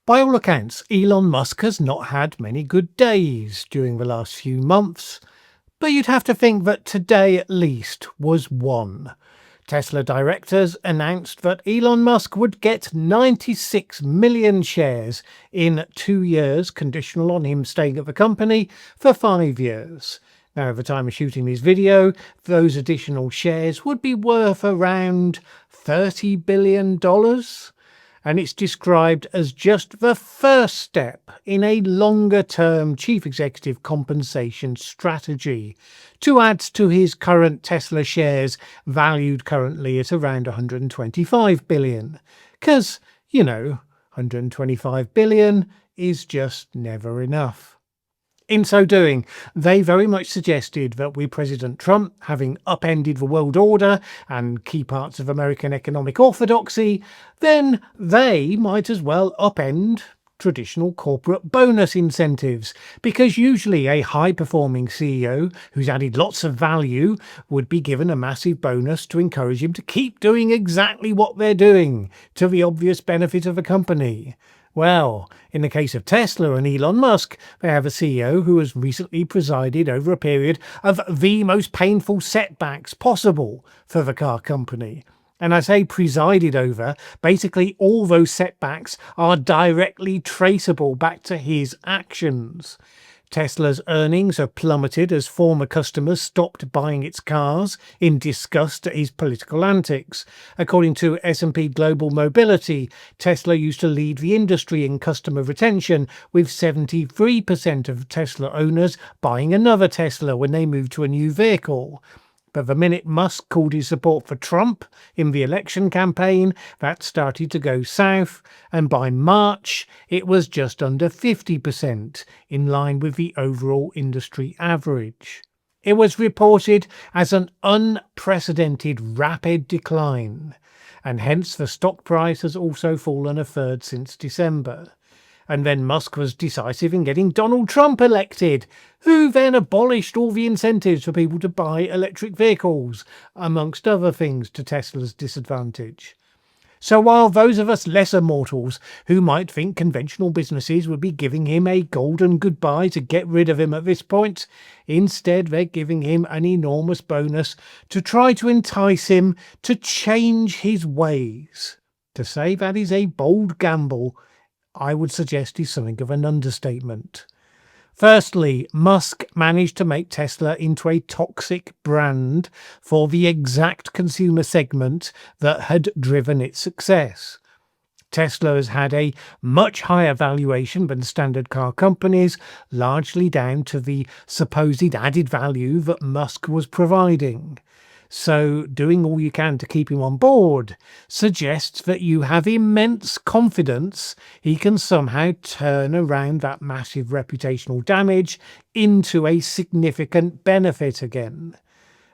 By all accounts, Elon Musk has not had many good days during the last few months, but you'd have to think that today at least was one. Tesla directors announced that Elon Musk would get 96 million shares in 2 years, conditional on him staying at the company for 5 years. Now, at the time of shooting this video, those additional shares would be worth around $30 billion. And it's described as just the first step in a longer-term chief executive compensation strategy to add to his current Tesla shares, valued currently at around $125 billion. Because, 125 billion is just never enough. In so doing, they very much suggested that with President Trump having upended the world order and key parts of American economic orthodoxy, then they might as well upend traditional corporate bonus incentives, because usually a high-performing CEO who's added lots of value would be given a massive bonus to encourage him to keep doing exactly what they're doing, to the obvious benefit of the company. Well, in the case of Tesla and Elon Musk, they have a CEO who has recently presided over a period of the most painful setbacks possible for the car company. And I say presided over, basically all those setbacks are directly traceable back to his actions. Tesla's earnings have plummeted as former customers stopped buying its cars in disgust at his political antics. According to S&P Global Mobility, Tesla used to lead the industry in customer retention, with 73% of Tesla owners buying another Tesla when they moved to a new vehicle. But the minute Musk called his support for Trump in the election campaign, that started to go south, and by March it was just under 50%, in line with the overall industry average. It was reported as an unprecedented rapid decline, and hence the stock price has also fallen a third since December. And then Musk was decisive in getting Donald Trump elected, who then abolished all the incentives for people to buy electric vehicles, amongst other things to Tesla's disadvantage. So while those of us lesser mortals who might think conventional businesses would be giving him a golden goodbye to get rid of him at this point, instead they're giving him an enormous bonus to try to entice him to change his ways. To say that is a bold gamble, I would suggest, is something of an understatement. Firstly, Musk managed to make Tesla into a toxic brand for the exact consumer segment that had driven its success. Tesla has had a much higher valuation than standard car companies, largely down to the supposed added value that Musk was providing. So doing all you can to keep him on board suggests that you have immense confidence he can somehow turn around that massive reputational damage into a significant benefit again.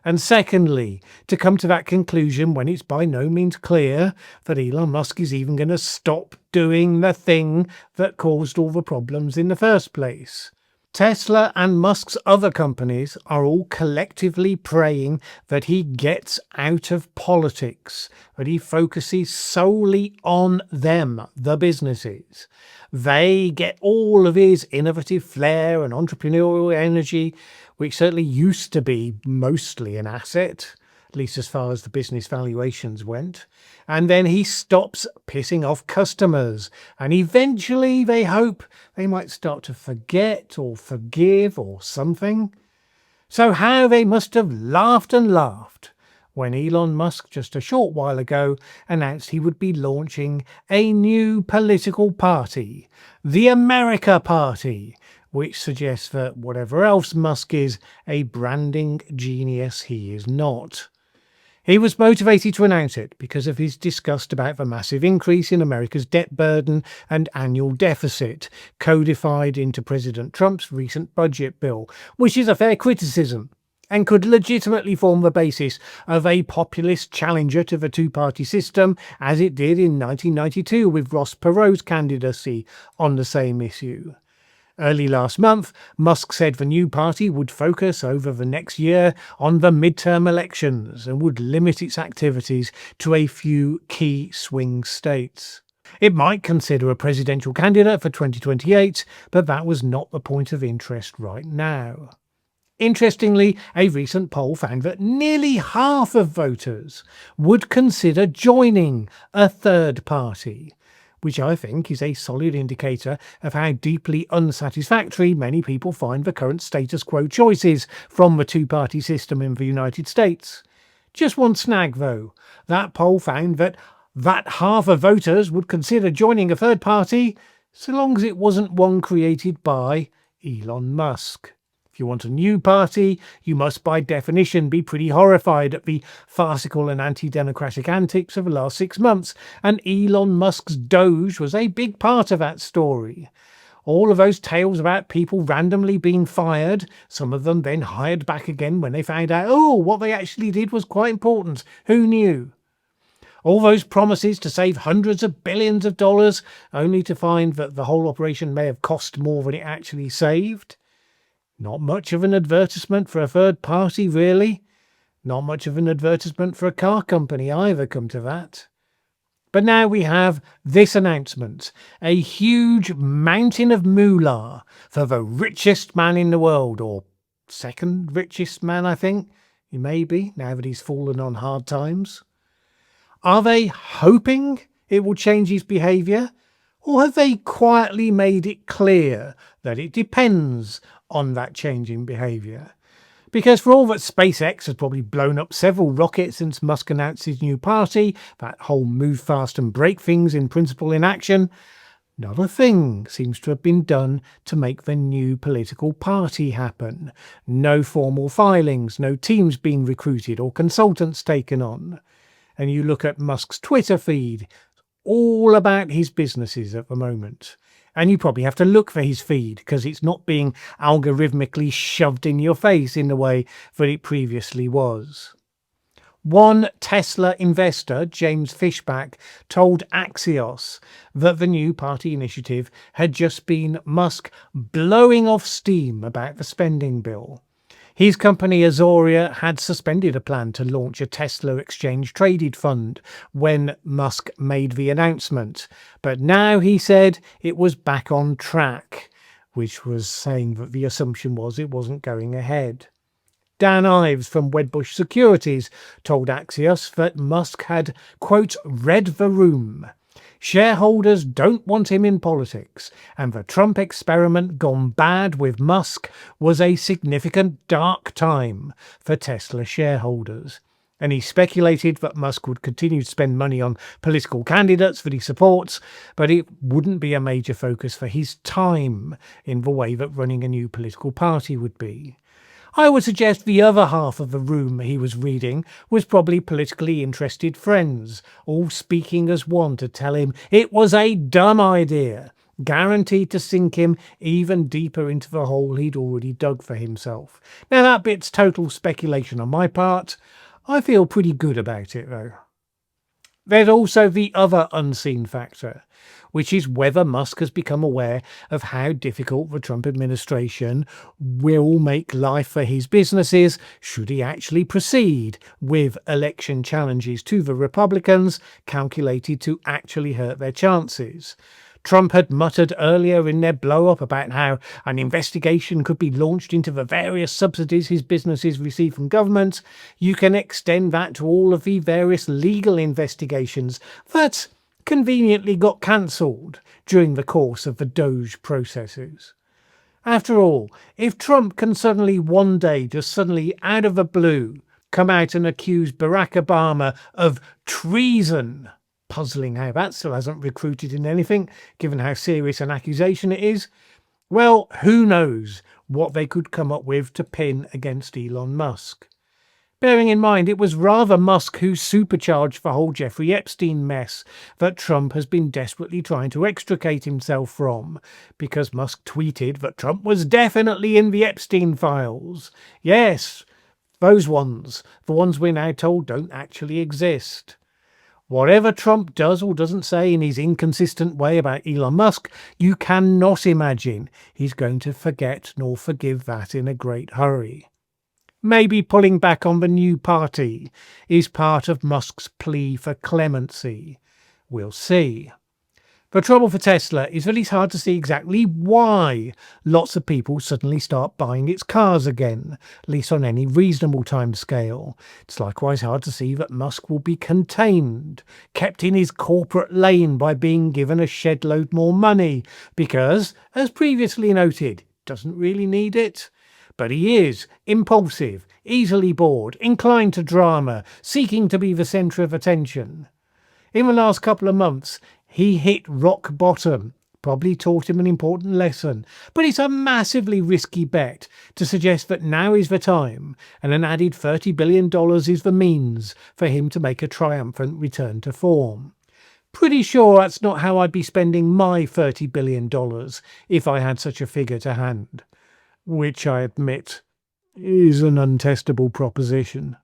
And secondly, to come to that conclusion when it's by no means clear that Elon Musk is even going to stop doing the thing that caused all the problems in the first place. Tesla and Musk's other companies are all collectively praying that he gets out of politics, that he focuses solely on them, the businesses. They get all of his innovative flair and entrepreneurial energy, which certainly used to be mostly an asset, at least as far as the business valuations went. And then he stops pissing off customers, and eventually they hope they might start to forget or forgive or something. So how they must have laughed and laughed when Elon Musk just a short while ago announced he would be launching a new political party, the America Party, which suggests that whatever else Musk is, a branding genius he is not. He was motivated to announce it because of his disgust about the massive increase in America's debt burden and annual deficit, codified into President Trump's recent budget bill, which is a fair criticism and could legitimately form the basis of a populist challenger to the two-party system, as it did in 1992 with Ross Perot's candidacy on the same issue. Early last month, Musk said the new party would focus over the next year on the midterm elections and would limit its activities to a few key swing states. It might consider a presidential candidate for 2028, but that was not the point of interest right now. Interestingly, a recent poll found that nearly half of voters would consider joining a third party, which I think is a solid indicator of how deeply unsatisfactory many people find the current status quo choices from the two-party system in the United States. Just one snag though, that poll found that half of voters would consider joining a third party so long as it wasn't one created by Elon Musk. If you want a new party, you must by definition be pretty horrified at the farcical and anti-democratic antics of the last 6 months, and Elon Musk's Doge was a big part of that story. All of those tales about people randomly being fired, some of them then hired back again when they found out, what they actually did was quite important. Who knew? All those promises to save hundreds of billions of dollars, only to find that the whole operation may have cost more than it actually saved. Not much of an advertisement for a third party, really. Not much of an advertisement for a car company either, come to that. But now we have this announcement. A huge mountain of moolah for the richest man in the world, or second richest man, I think. He may be, now that he's fallen on hard times. Are they hoping it will change his behaviour? Or have they quietly made it clear that it depends on that change in behaviour? Because for all that SpaceX has probably blown up several rockets since Musk announced his new party, that whole move fast and break things in principle in action, not a thing seems to have been done to make the new political party happen. No formal filings, no teams being recruited or consultants taken on. And you look at Musk's Twitter feed, all about his businesses at the moment. And you probably have to look for his feed because it's not being algorithmically shoved in your face in the way that it previously was. One Tesla investor, James Fishback, told Axios that the new party initiative had just been Musk blowing off steam about the spending bill. His company Azoria had suspended a plan to launch a Tesla exchange-traded fund when Musk made the announcement. But now he said it was back on track, which was saying that the assumption was it wasn't going ahead. Dan Ives from Wedbush Securities told Axios that Musk had, quote, read the room. Shareholders don't want him in politics, and the Trump experiment gone bad with Musk was a significant dark time for Tesla shareholders. And he speculated that Musk would continue to spend money on political candidates that he supports, but it wouldn't be a major focus for his time in the way that running a new political party would be. I would suggest the other half of the room he was reading was probably politically interested friends, all speaking as one to tell him it was a dumb idea, guaranteed to sink him even deeper into the hole he'd already dug for himself. Now that bit's total speculation on my part. I feel pretty good about it though. There's also the other unseen factor, which is whether Musk has become aware of how difficult the Trump administration will make life for his businesses should he actually proceed with election challenges to the Republicans calculated to actually hurt their chances. Trump had muttered earlier in their blow-up about how an investigation could be launched into the various subsidies his businesses receive from government. You can extend that to all of the various legal investigations that conveniently got cancelled during the course of the Doge processes. After all, if Trump can suddenly one day, just suddenly out of the blue, come out and accuse Barack Obama of treason, puzzling how that still hasn't recruited in anything, given how serious an accusation it is, well, who knows what they could come up with to pin against Elon Musk. Bearing in mind it was rather Musk who supercharged the whole Jeffrey Epstein mess that Trump has been desperately trying to extricate himself from, because Musk tweeted that Trump was definitely in the Epstein files. Yes, those ones, the ones we're now told don't actually exist. Whatever Trump does or doesn't say in his inconsistent way about Elon Musk, you cannot imagine he's going to forget nor forgive that in a great hurry. Maybe pulling back on the new party is part of Musk's plea for clemency. We'll see. The trouble for Tesla is that it's hard to see exactly why lots of people suddenly start buying its cars again, at least on any reasonable time scale. It's likewise hard to see that Musk will be contained, kept in his corporate lane by being given a shed load more money, because, as previously noted, doesn't really need it. But he is impulsive, easily bored, inclined to drama, seeking to be the centre of attention. In the last couple of months, he hit rock bottom, probably taught him an important lesson, but it's a massively risky bet to suggest that now is the time and an added $30 billion is the means for him to make a triumphant return to form. Pretty sure that's not how I'd be spending my $30 billion if I had such a figure to hand, which I admit is an untestable proposition.